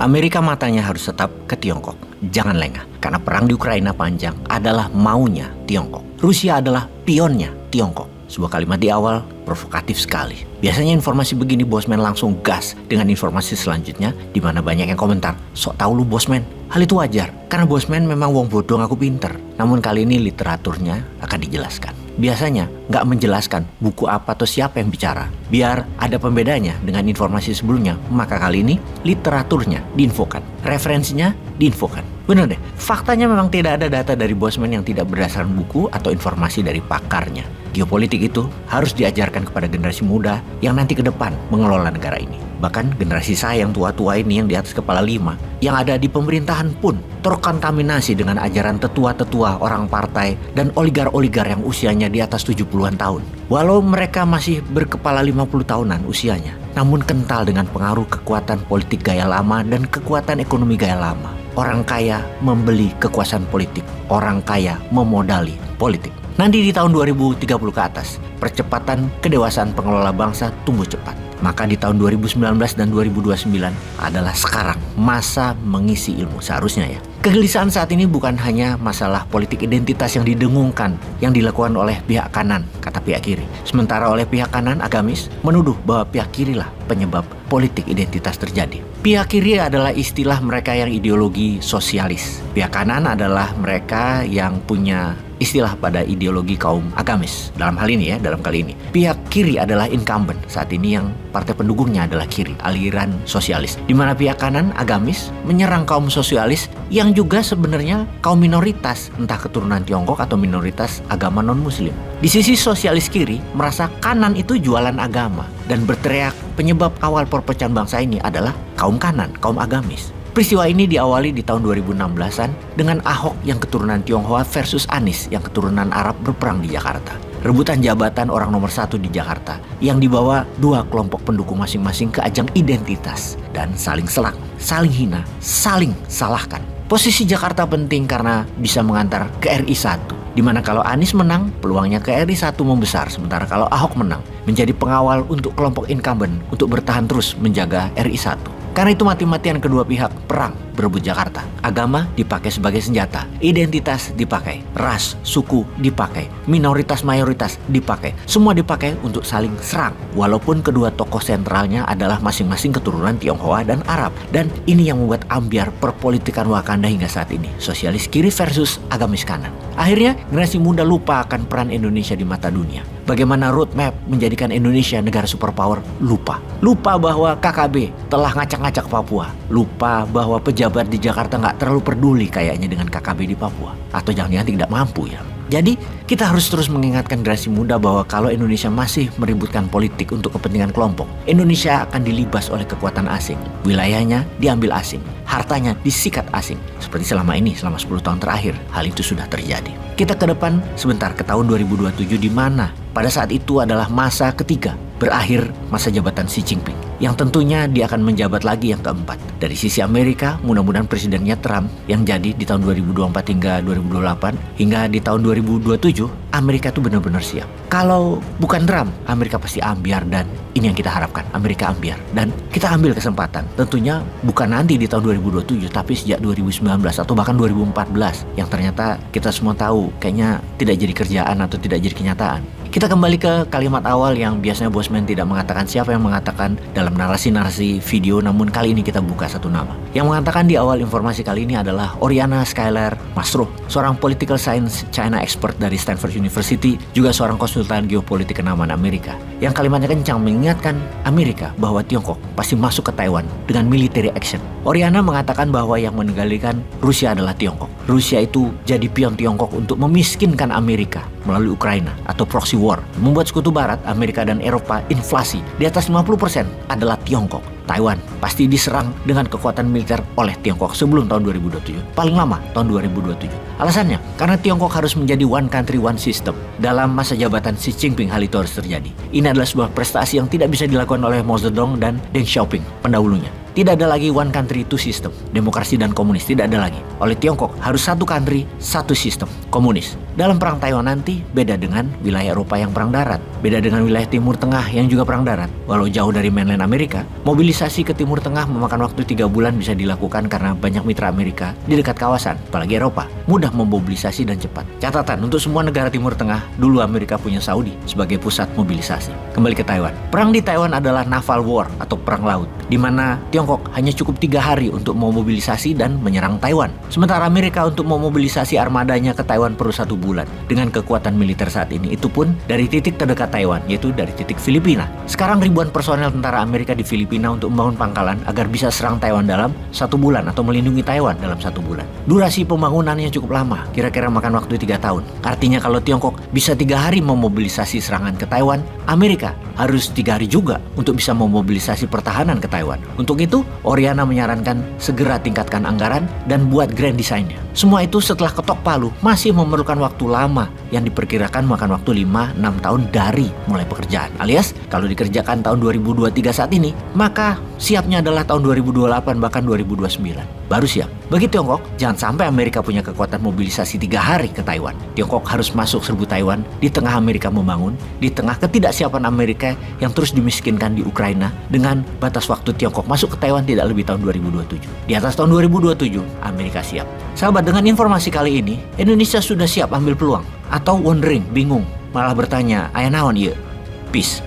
Amerika matanya harus tetap ke Tiongkok. Jangan lengah, karena perang di Ukraina panjang adalah maunya Tiongkok. Rusia adalah pionnya Tiongkok. Sebuah kalimat di awal provokatif sekali. Biasanya informasi begini Bosman langsung gas dengan informasi selanjutnya, di mana banyak yang komentar, sok tahu lu Bosman. Hal itu wajar, karena Bosman memang wong bodoh ngaku pinter. Namun kali ini literaturnya akan dijelaskan. Biasanya nggak menjelaskan buku apa atau siapa yang bicara. Biar ada pembedanya dengan informasi sebelumnya, maka kali ini literaturnya diinfokan, referensinya diinfokan. Bener deh, faktanya memang tidak ada data dari Bosman yang tidak berdasarkan buku atau informasi dari pakarnya. Geopolitik itu harus diajarkan kepada generasi muda yang nanti ke depan mengelola negara ini. Bahkan generasi saya yang tua-tua ini yang di atas kepala 5, yang ada di pemerintahan pun terkontaminasi dengan ajaran tetua-tetua orang partai dan oligar-oligar yang usianya di atas 70-an tahun. Walau mereka masih berkepala 50 tahunan usianya, namun kental dengan pengaruh kekuatan politik gaya lama dan kekuatan ekonomi gaya lama. Orang kaya membeli kekuasaan politik, orang kaya memodali politik. Nanti di tahun 2030 ke atas, percepatan kedewasaan pengelola bangsa tumbuh cepat. Maka di tahun 2019 dan 2029 adalah sekarang masa mengisi ilmu seharusnya ya. Kegelisahan saat ini bukan hanya masalah politik identitas yang didengungkan yang dilakukan oleh pihak kanan, kata pihak kiri. Sementara oleh pihak kanan agamis menuduh bahwa pihak kiri lah penyebab politik identitas terjadi. Pihak kiri adalah istilah mereka yang ideologi sosialis. Pihak kanan adalah mereka yang punya istilah pada ideologi kaum agamis. Dalam hal ini ya, dalam kali ini. Pihak kiri adalah incumbent. Saat ini yang partai pendukungnya adalah kiri, aliran sosialis. Di mana pihak kanan agamis menyerang kaum sosialis yang juga sebenarnya kaum minoritas, entah keturunan Tiongkok atau minoritas agama non-muslim. Di sisi sosialis kiri merasa kanan itu jualan agama dan berteriak penyebab awal perpecahan bangsa ini adalah kaum kanan, kaum agamis. Peristiwa ini diawali di tahun 2016-an dengan Ahok yang keturunan Tionghoa versus Anies yang keturunan Arab berperang di Jakarta. Rebutan jabatan orang nomor 1 di Jakarta yang dibawa dua kelompok pendukung masing-masing ke ajang identitas dan saling serang, saling hina, saling salahkan. Posisi Jakarta penting karena bisa mengantar ke RI 1, di mana kalau Anies menang, peluangnya ke RI 1 membesar, sementara kalau Ahok menang, menjadi pengawal untuk kelompok incumbent untuk bertahan terus menjaga RI 1. Karena itu mati-matian kedua pihak perang berebut Jakarta. Agama dipakai sebagai senjata, identitas dipakai, ras, suku dipakai, minoritas mayoritas dipakai. Semua dipakai untuk saling serang. Walaupun kedua tokoh sentralnya adalah masing-masing keturunan Tionghoa dan Arab. Dan ini yang membuat ambiar perpolitikan Wakanda hingga saat ini. Sosialis kiri versus agamis kanan. Akhirnya generasi muda lupa akan peran Indonesia di mata dunia. Bagaimana roadmap menjadikan Indonesia negara superpower? Lupa bahwa KKB telah ngacak-ngacak Papua. Lupa bahwa pejabat di Jakarta nggak terlalu peduli kayaknya dengan KKB di Papua. Atau jangan-jangan tidak mampu ya. Jadi kita harus terus mengingatkan generasi muda bahwa kalau Indonesia masih meributkan politik untuk kepentingan kelompok, Indonesia akan dilibas oleh kekuatan asing. Wilayahnya diambil asing, hartanya disikat asing. Seperti selama 10 tahun terakhir, hal itu sudah terjadi. Kita ke depan sebentar ke tahun 2027 di mana pada saat itu adalah masa ketiga berakhir masa jabatan Xi Jinping, yang tentunya dia akan menjabat lagi yang keempat. Dari sisi Amerika, mudah-mudahan presidennya Trump yang jadi di tahun 2024 hingga 2028, hingga di tahun 2027, Amerika tuh benar-benar siap. Kalau bukan Trump, Amerika pasti ambiar, dan ini yang kita harapkan, Amerika ambiar. Dan kita ambil kesempatan, tentunya bukan nanti di tahun 2027, tapi sejak 2019 atau bahkan 2014, yang ternyata kita semua tahu kayaknya tidak jadi kerjaan atau tidak jadi kenyataan. Kita kembali ke kalimat awal yang biasanya Bosman tidak mengatakan siapa yang mengatakan dalam narasi-narasi video, namun kali ini kita buka satu nama. Yang mengatakan di awal informasi kali ini adalah Oriana Skylar Masruh, seorang political science China expert dari Stanford University, juga seorang konsultan geopolitik kenamaan Amerika. Yang kalimatnya kencang mengingatkan Amerika bahwa Tiongkok pasti masuk ke Taiwan dengan military action. Oriana mengatakan bahwa yang mengendalikan Rusia adalah Tiongkok. Rusia itu jadi pion Tiongkok untuk memiskinkan Amerika melalui Ukraina atau proxy war, membuat sekutu barat, Amerika dan Eropa inflasi di atas 50% adalah Tiongkok. Taiwan pasti diserang dengan kekuatan militer oleh Tiongkok sebelum tahun 2027, paling lama tahun 2027. Alasannya, karena Tiongkok harus menjadi one country one system. Dalam masa jabatan Xi Jinping hal itu harus terjadi. Ini adalah sebuah prestasi yang tidak bisa dilakukan oleh Mao Zedong dan Deng Xiaoping pendahulunya. Tidak ada lagi one country two system, demokrasi dan komunis tidak ada lagi. Oleh Tiongkok harus satu country, satu sistem, komunis. dalam perang Taiwan nanti beda dengan wilayah Eropa yang perang darat, beda dengan wilayah Timur Tengah yang juga perang darat. Walau jauh dari mainland Amerika, mobilisasi ke Timur Tengah memakan waktu 3 bulan bisa dilakukan karena banyak mitra Amerika di dekat kawasan, apalagi Eropa, mudah memobilisasi dan cepat. Catatan, untuk semua negara Timur Tengah, dulu Amerika punya Saudi sebagai pusat mobilisasi. Kembali ke Taiwan. Perang di Taiwan adalah naval war atau perang laut, di mana Tiongkok hanya cukup 3 hari untuk memobilisasi dan menyerang Taiwan. Sementara Amerika untuk memobilisasi armadanya ke Taiwan perlu 1 bulan. Dengan kekuatan militer saat ini, itu pun dari titik terdekat Taiwan, yaitu dari titik Filipina. Sekarang ribuan personel tentara Amerika di Filipina untuk membangun pangkalan agar bisa serang Taiwan dalam 1 bulan atau melindungi Taiwan dalam 1 bulan. Durasi pembangunannya cukup lama, kira-kira makan waktu 3 tahun. Artinya kalau Tiongkok bisa 3 hari memobilisasi serangan ke Taiwan, Amerika harus 3 hari juga untuk bisa memobilisasi pertahanan ke Taiwan. Untuk itu, Oriana menyarankan segera tingkatkan anggaran dan buat grand design-nya. Semua itu setelah ketok palu masih memerlukan waktu lama yang diperkirakan makan waktu 5-6 tahun dari mulai pekerjaan. Alias, kalau dikerjakan tahun 2023 saat ini, maka siapnya adalah tahun 2028 bahkan 2029. Baru siap. Bagi Tiongkok, jangan sampai Amerika punya kekuatan mobilisasi 3 hari ke Taiwan. Tiongkok harus masuk serbu Taiwan di tengah Amerika membangun, di tengah ketidaksiapan Amerika yang terus dimiskinkan di Ukraina dengan batas waktu Tiongkok masuk ke Taiwan tidak lebih tahun 2027. Di atas tahun 2027, Amerika siap. Sahabat, dengan informasi kali ini, Indonesia sudah siap ambil peluang? Atau wondering, bingung, malah bertanya, aya naon ieu? Peace.